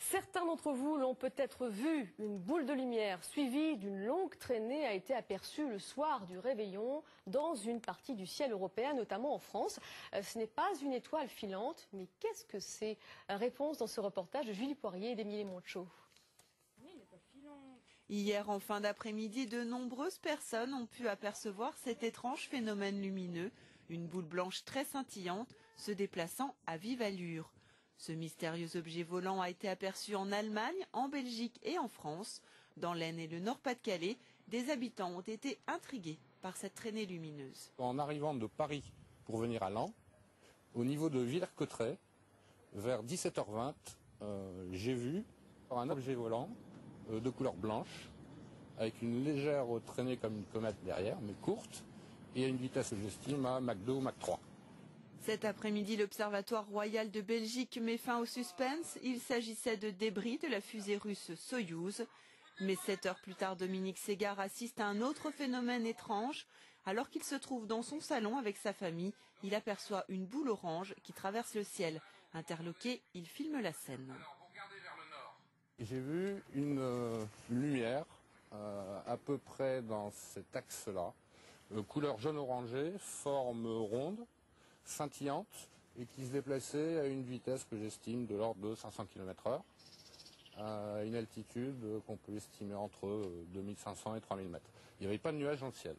Certains d'entre vous l'ont peut-être vu, une boule de lumière suivie d'une longue traînée a été aperçue le soir du réveillon dans une partie du ciel européen, notamment en France. Ce n'est pas une étoile filante, mais qu'est-ce que c'est? Réponse dans ce reportage de Julie Poirier et d'Émilie Moncho. Hier, en fin d'après-midi, de nombreuses personnes ont pu apercevoir cet étrange phénomène lumineux, une boule blanche très scintillante se déplaçant à vive allure. Ce mystérieux objet volant a été aperçu en Allemagne, en Belgique et en France. Dans l'Aisne et le Nord-Pas-de-Calais, des habitants ont été intrigués par cette traînée lumineuse. En arrivant de Paris pour venir à Laon, au niveau de Villers-Cotterêts, vers 17h20, j'ai vu un objet volant de couleur blanche, avec une légère traînée comme une comète derrière, mais courte, et à une vitesse, j'estime, à Mach 2 ou Mach 3. Cet après-midi, l'Observatoire royal de Belgique met fin au suspense. Il s'agissait de débris de la fusée russe Soyouz. Mais 7 heures plus tard, Dominique Ségard assiste à un autre phénomène étrange. Alors qu'il se trouve dans son salon avec sa famille, il aperçoit une boule orange qui traverse le ciel. Interloqué, il filme la scène. J'ai vu une lumière à peu près dans cet axe-là, couleur jaune-orangé, forme ronde, scintillante, et qui se déplaçait à une vitesse que j'estime de l'ordre de 500 km/h, à une altitude qu'on peut estimer entre 2500 et 3000 mètres. Il n'y avait pas de nuages dans le ciel.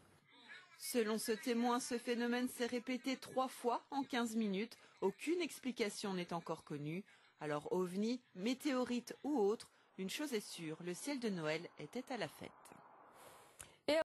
Selon ce témoin, ce phénomène s'est répété 3 fois en 15 minutes. Aucune explication n'est encore connue. Alors ovni, météorite ou autre, une chose est sûre, le ciel de Noël était à la fête.